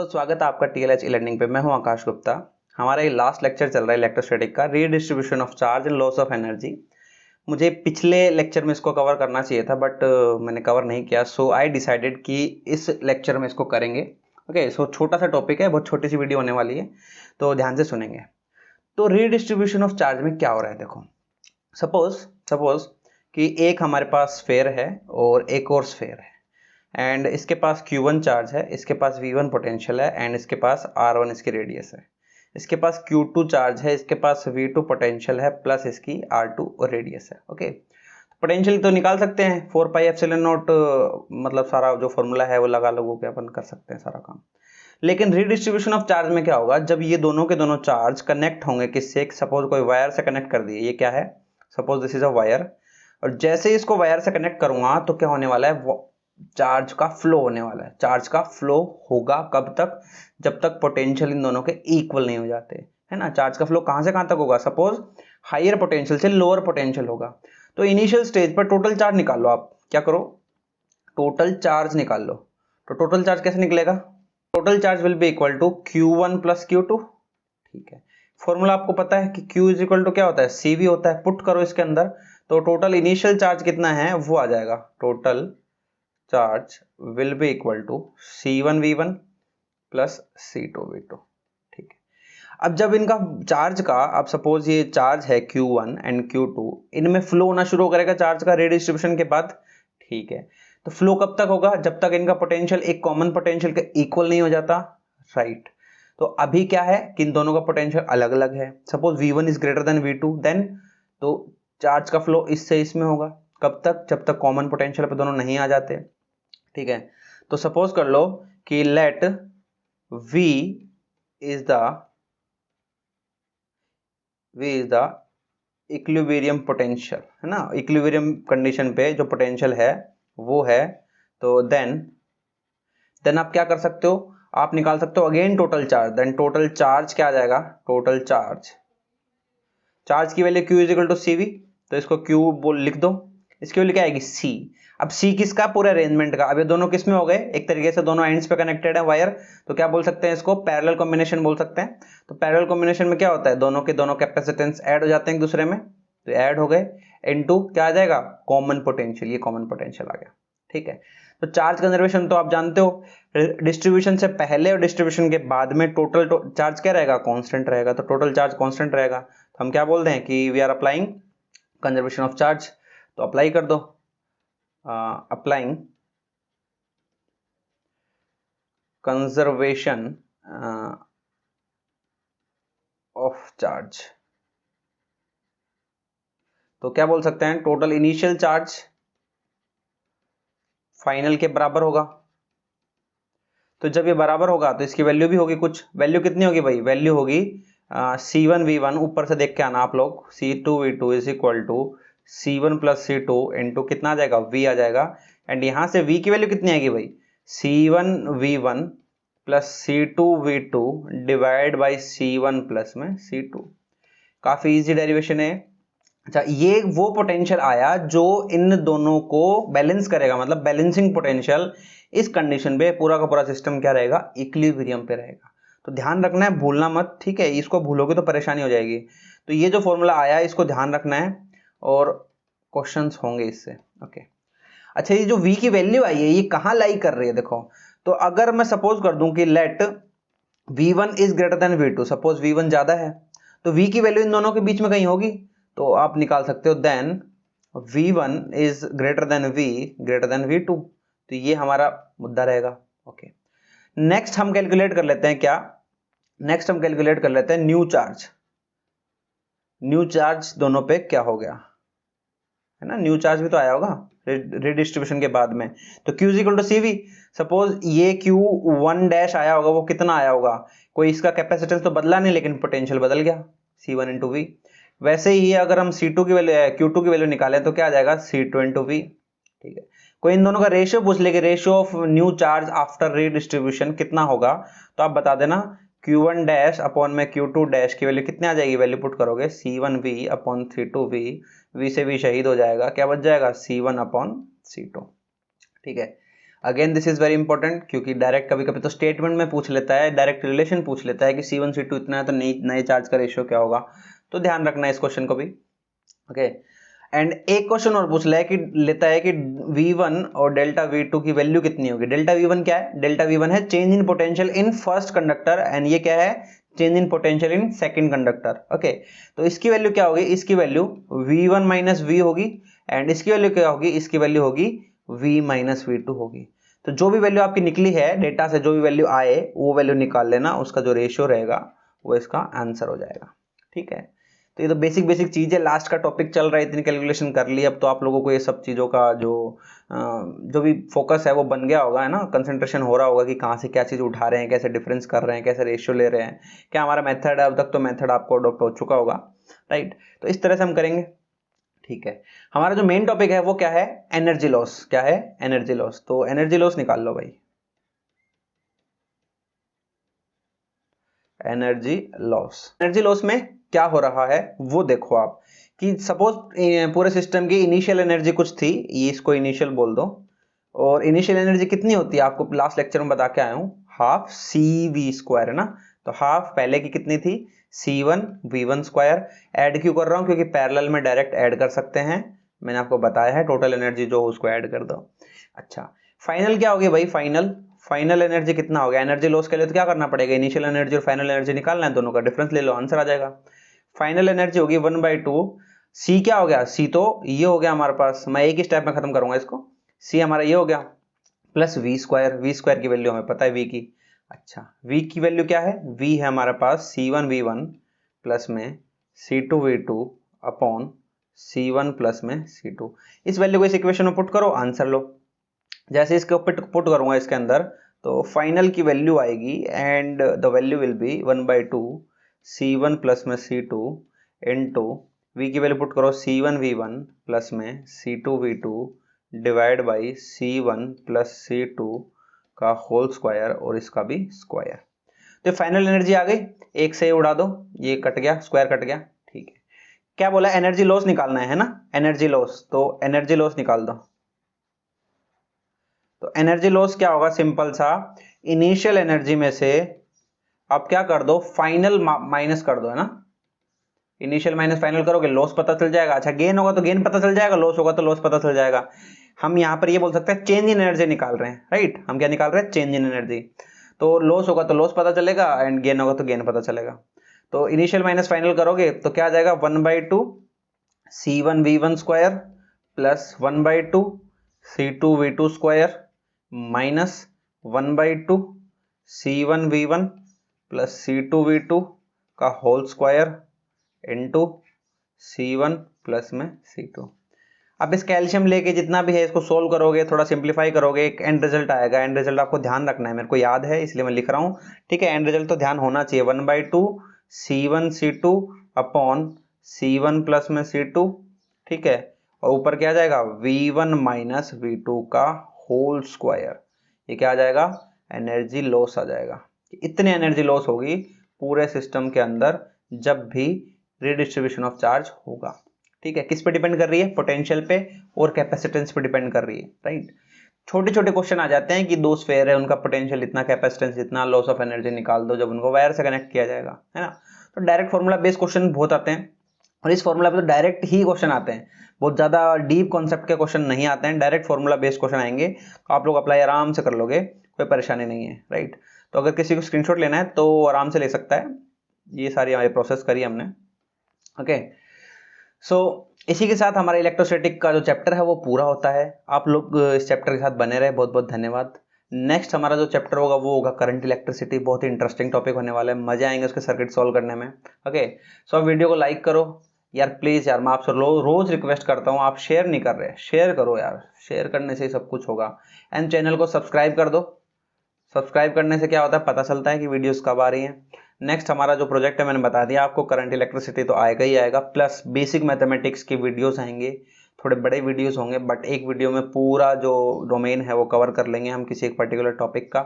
स्वागत है आपका टीएलएच ई लर्निंग पे। मैं हूं आकाश गुप्ता। हमारा ये लास्ट लेक्चर चल रहा है इलेक्ट्रोस्टैटिक का, redistribution of charge and loss of energy. मुझे पिछले लेक्चर में इसको कवर करना चाहिए था बट मैंने कवर नहीं किया, सो आई डिसाइडेड कि इस लेक्चर में इसको करेंगे। ओके, सो छोटा सा टॉपिक है, बहुत छोटी सी वीडियो होने वाली है, तो ध्यान से सुनेंगे। तो रीडिस्ट्रीब्यूशन ऑफ चार्ज में क्या हो रहा है, देखो सपोज कि एक हमारे पास स्फेयर है और एक और स्फेयर है एंड इसके पास Q1 चार्ज है, इसके पास V1 पोटेंशियल है एंड इसके पास R1 इसकी रेडियस है। इसके पास Q2 चार्ज है, इसके पास V2 पोटेंशियल है प्लस इसकी R2 और रेडियस है। ओके, पोटेंशियल तो निकाल सकते हैं 4 पाई एप्सिलॉन नॉट, मतलब सारा जो फॉर्मूला है वो लगा लोगों के अपन कर सकते हैं सारा काम। लेकिन रीडिस्ट्रीब्यूशन ऑफ चार्ज में क्या होगा, जब ये दोनों के दोनों चार्ज कनेक्ट होंगे किससे, सपोज कोई वायर से कनेक्ट कर दिए, ये क्या है, suppose this is a wire, और जैसे ही इसको वायर से कनेक्ट करूंगा तो क्या होने वाला है, चार्ज का फ्लो होने वाला है। चार्ज का फ्लो होगा कब तक, जब तक पोटेंशियल इन दोनों के इक्वल नहीं हो जाते, है ना। चार्ज का फ्लो कहां से कहां तक होगा, सपोज हायर पोटेंशियल से लोअर पोटेंशियल होगा। तो इनिशियल स्टेज पर टोटल चार्ज निकाल लो, आप क्या करो, टोटल चार्ज निकाल लो। तो टोटल चार्ज कैसे निकलेगा, total charge will be equal to Q1 plus Q2। ठीक है, फॉर्मूला आपको पता है कि Q इज इक्वल टू क्या होता है, CV होता है। पुट करो इसके अंदर, तो टोटल इनिशियल चार्ज कितना है वो आ जाएगा, total charge will be equal to C1V1 plus C2V2। ठीक है, अब जब इनका चार्ज का, अब सपोज ये चार्ज है Q1 एंड Q2, इनमें फ्लो होना शुरू करेगा चार्ज का रीडिस्ट्रीब्यूशन के बाद। ठीक है, तो फ्लो कब तक होगा, जब तक इनका पोटेंशियल एक कॉमन पोटेंशियल के इक्वल नहीं हो जाता, राइट। तो अभी क्या है कि इन दोनों का पोटेंशियल अलग अलग है। Suppose V1 is greater than V2, then तो चार्ज का फ्लो इससे इसमें होगा, कब तक, जब तक कॉमन पोटेंशियल पे दोनों नहीं आ जाते। ठीक है, तो सपोज कर लो कि let V is the equilibrium potential, है ना। इक्विलिब्रियम कंडीशन पे जो पोटेंशियल है वो है, तो देन आप क्या कर सकते हो, आप निकाल सकते हो again total charge. Then total charge क्या आ जाएगा, टोटल चार्ज की value Q is equal to CV, तो इसको Q बोल लिख दो, इसकी वैल्यू क्या आएगी C। अब C किसका, पूरे अरेंजमेंट का। अब ये दोनों किस में हो गए, एक तरीके से दोनों एंड्स पे कनेक्टेड है वायर, तो क्या बोल सकते हैं इसको, पैरेलल कॉम्बिनेशन बोल सकते हैं। तो पैरेलल कॉम्बिनेशन में क्या होता है, दोनों के दोनों कैपेसिटेंस ऐड हो जाते हैं एक दूसरे में, तो ऐड हो गए, इनटू क्या आ जाएगा, कॉमन पोटेंशियल, ये कॉमन पोटेंशियल आ गया। ठीक है, तो चार्ज कंजर्वेशन तो आप जानते हो, डिस्ट्रीब्यूशन से पहले और डिस्ट्रीब्यूशन के बाद में टोटल चार्ज क्या रहेगा, कांस्टेंट रहेगा। तो टोटल चार्ज कांस्टेंट रहेगा, तो हम क्या बोलते हैं कि we are applying conservation of charge. तो अप्लाई कर दो, अप्लाइंग कंजर्वेशन ऑफ चार्ज, तो क्या बोल सकते हैं, टोटल इनिशियल चार्ज फाइनल के बराबर होगा। तो जब ये बराबर होगा तो इसकी वैल्यू भी होगी कुछ, वैल्यू कितनी होगी भाई, वैल्यू होगी C1V1, ऊपर से देख के आना आप लोग, C2V2 is equal to C1 plus C2 into कितना आ जाएगा, V आ जाएगा। एंड यहां से V की वैल्यू कितनी आएगी भाई, C1V1 plus C2V2 divide by C1 plus में C2। काफी इजी डेरिवेशन है। अच्छा, ये वो पोटेंशियल आया जो इन दोनों को बैलेंस करेगा, मतलब बैलेंसिंग पोटेंशियल। इस कंडीशन पे पूरा का पूरा सिस्टम क्या रहेगा, इक्विलिब्रियम पे रहेगा। तो ध्यान रखना है, भूलना मत, ठीक है, इसको भूलोगे तो परेशानी हो जाएगी। तो ये जो फॉर्मूला आया है इसको ध्यान रखना है और क्वेश्चंस होंगे इससे। ओके, अच्छा, ये जो V की वैल्यू आई है ये कहाँ लाई कर रही है, देखो। तो अगर मैं सपोज कर दूं कि let V1 is greater than V2, suppose V1 ज्यादा है, तो V की वैल्यू इन दोनों के बीच में कहीं होगी, तो आप निकाल सकते हो then V1 is greater than V2। तो ये हमारा मुद्दा रहेगा। ओके, नेक्स्ट हम कैलकुलेट कर लेते हैं क्या, नेक्स्ट हम कैलकुलेट कर लेते हैं न्यू चार्ज दोनों पे क्या हो गया, है ना। न्यू चार्ज भी तो आया होगा रिडिस्ट्रीब्यूशन के बाद में। तो Q is equal to CV, suppose ये Q1 डैश आया होगा, वो कितना आया होगा, कोई इसका कैपेसिटेंस तो बदला नहीं लेकिन पोटेंशियल बदल गया, C1 इंटू V। वैसे ही अगर हम C2 की वैल्यू, Q2 की वैल्यू निकालें तो क्या आ जाएगा, C2 इंटू V। ठीक है, कोई इन दोनों का रेशियो पूछ ले कि ratio of new charge after redistribution कितना होगा, तो आप बता देना Q1 डैश अपॉन में Q2 डैश की वैल्यू कितनी आ जाएगी, वैल्यू पुट करोगे C1V अपॉन C2V, V से V शहीद हो जाएगा, क्या बच जाएगा, C1 अपॉन C2। ठीक है, again this is very important, क्योंकि डायरेक्ट कभी कभी तो स्टेटमेंट में पूछ लेता है, डायरेक्ट रिलेशन पूछ लेता है कि C1 C2 इतना है तो नए चार्ज का रेशियो क्या होगा, तो ध्यान रखना है इस क्वेश्चन को भी। ओके, एंड एक क्वेश्चन और पूछ लेता है कि V1 और डेल्टा V2 की वैल्यू कितनी होगी। डेल्टा V1 क्या है? डेल्टा V1 है change in potential in first conductor, and ये क्या है? Change in potential in second conductor. Okay, तो इसकी वैल्यू क्या होगी? इसकी वैल्यू V1 माइनस V होगी, एंड इसकी वैल्यू क्या होगी? इसकी वैल्यू होगी V माइनस V2 होगी। तो जो भी वैल्यू आपकी निकली है डेटा से, जो भी वैल्यू आए वो वैल्यू निकाल लेना, उसका जो रेशियो रहेगा वो इसका आंसर हो जाएगा। ठीक है, तो ये तो बेसिक चीज है, लास्ट का टॉपिक चल रहा है, इतनी कैलकुलेशन कर ली, अब तो आप लोगों को ये सब चीज़ों का जो भी फोकस है वो बन गया होगा, है ना, कंसंट्रेशन हो रहा होगा कि कहाँ से क्या चीज़ उठा रहे हैं, कैसे डिफरेंस कर रहे हैं, कैसे रेशियो ले रहे हैं, क्या हमारा मेथड है। अब तक तो मेथड आपको अडॉप्ट हो चुका होगा, राइट। तो इस तरह से हम करेंगे। ठीक है, हमारा जो मेन टॉपिक है वो क्या है? Energy loss. क्या है? Energy loss. तो एनर्जी लॉस निकाल लो भाई, एनर्जी लॉस। एनर्जी लॉस में क्या हो रहा है वो देखो आप, कि सपोज पूरे सिस्टम की इनिशियल एनर्जी कुछ थी, ये इसको इनिशियल बोल दो, और इनिशियल एनर्जी कितनी होती है आपको लास्ट लेक्चर में बता के आया हूं, हाफ CV² है ना। तो हाफ पहले की कितनी थी? C1 V1²। ऐड क्यों कर रहा हूं? क्योंकि पैरेलल में डायरेक्ट ऐड कर सकते हैं, मैंने आपको बताया है टोटल एनर्जी जो उसको ऐड कर दो। अच्छा, फाइनल क्या होगी भाई? फाइनल एनर्जी कितना हो गया? एनर्जी लॉस के लिए तो क्या करना पड़ेगा? इनिशियल एनर्जी और फाइनल एनर्जी निकालना है, दोनों का डिफरेंस ले लो, आंसर आ जाएगा। फाइनल एनर्जी होगी 1/2। सी क्या हो गया? सी तो ये हो गया हमारे पास, मैं एक ही स्टेप में खत्म करूंगा इसको। सी हमारा ये हो गया, प्लस V² की वैल्यू हमें पता है V की। अच्छा, V की वैल्यू क्या है? V है हमारे पास C1 V1 प्लस में C2 V2 upon C1 plus में C2। इस वैल्यू को इस इक्वेशन में पुट करो, आंसर लो। जैसे इसके पुट करूंगा इसके अंदर, तो फाइनल की वैल्यू आएगी, and the value will be 1/2 C1 plus में C2 इनटू V की वैल्यू पुट करो C1 V1 प्लस में C2 V2 divide by C1 plus C2 का होल स्क्वायर, और इसका भी स्क्वायर। तो फाइनल एनर्जी आ गई, एक से उड़ा दो, ये कट गया, स्क्वायर कट गया। ठीक है, क्या बोला? एनर्जी लॉस निकालना है ना, एनर्जी लॉस। तो एनर्जी लॉस निकाल दो। तो एनर्जी लॉस क्या होगा? सिंपल सा, इनिशियल एनर्जी में से आप क्या कर दो? फाइनल माइनस कर दो, है ना। इनिशियल माइनस फाइनल करोगे, लॉस पता चल जाएगा। अच्छा, गेन होगा तो गेन पता चल जाएगा, लॉस होगा तो लॉस पता चल जाएगा। हम यहां पर ये बोल सकते हैं चेंज इन एनर्जी निकाल रहे हैं, राइट। हम क्या निकाल रहे हैं? Change in energy. तो लॉस होगा तो लॉस पता चलेगा, एंड गेन होगा तो गेन पता चलेगा। तो इनिशियल माइनस फाइनल करोगे तो क्या आ जाएगा? 1/2 C1 V1² plus 1/2 C2 V2² minus 1/2 C1 V1 plus C2 V2 का whole square into C1 plus में C2। अब इस कैल्शियम लेके जितना भी है इसको सोल्व करोगे, थोड़ा सिंप्लीफाई करोगे, एक एंड रिजल्ट आएगा। एंड रिजल्ट आपको ध्यान रखना है, मेरे को याद है इसलिए मैं लिख रहा हूँ। ठीक है, एंड रिजल्ट तो ध्यान होना चाहिए। 1/2 C1 C2 upon C1 plus में C2। ठीक है, और ऊपर क्या आ जाएगा? V1 माइनस V2 का होल स्क्वायर। ये क्या आ जाएगा? एनर्जी लॉस आ जाएगा। इतनी एनर्जी लॉस होगी पूरे सिस्टम के अंदर जब भी रीडिस्ट्रीब्यूशन ऑफ चार्ज होगा। ठीक है, किस पे डिपेंड कर रही है? पोटेंशियल पे और कैपेसिटेंस पे डिपेंड कर रही है, राइट। छोटे छोटे क्वेश्चन आ जाते हैं कि दो स्फेयर है, उनका पोटेंशियल इतना, कैपेसिटेंस इतना, लॉस ऑफ एनर्जी निकाल दो जब उनको वायर से कनेक्ट किया जाएगा, है ना। तो डायरेक्ट फॉर्मूला बेस्ड क्वेश्चन बहुत आते हैं, और इस फॉर्मूला पे तो डायरेक्ट ही क्वेश्चन आते हैं, बहुत ज्यादा डीप कॉन्सेप्ट के क्वेश्चन नहीं आते हैं, डायरेक्ट फॉर्मूला बेस्ड क्वेश्चन आएंगे, तो आप लोग अप्लाई आराम से कर लोगे, कोई परेशानी नहीं है, राइट। तो अगर किसी को स्क्रीनशॉट लेना है तो आराम से ले सकता है, ये सारी हमारी प्रोसेस करी हमने। ओके, सो इसी के साथ हमारा इलेक्ट्रोस्टैटिक का जो चैप्टर है वो पूरा होता है। आप लोग इस चैप्टर के साथ बने रहे, बहुत बहुत धन्यवाद। नेक्स्ट हमारा जो चैप्टर होगा वो होगा करंट इलेक्ट्रिसिटी, बहुत ही इंटरेस्टिंग टॉपिक होने वाला है, मजे आएंगे उसके सर्किट सॉल्व करने में। ओके, सो वीडियो को लाइक करो यार, प्लीज यार, मैं आपसे रोज रिक्वेस्ट करता हूँ, आप शेयर नहीं कर रहे, शेयर करो यार, शेयर करने से ही सब कुछ होगा। एंड चैनल को सब्सक्राइब कर दो, सब्सक्राइब करने से क्या होता है, पता चलता है कि वीडियोस कब आ रही हैं। नेक्स्ट हमारा जो प्रोजेक्ट है मैंने बता दिया आपको, करंट इलेक्ट्रिसिटी तो आएगा ही आएगा, प्लस बेसिक मैथमेटिक्स की वीडियोस आएंगे, थोड़े बड़े वीडियोस होंगे, बट एक वीडियो में पूरा जो डोमेन है वो कवर कर लेंगे हम किसी एक पर्टिकुलर टॉपिक का।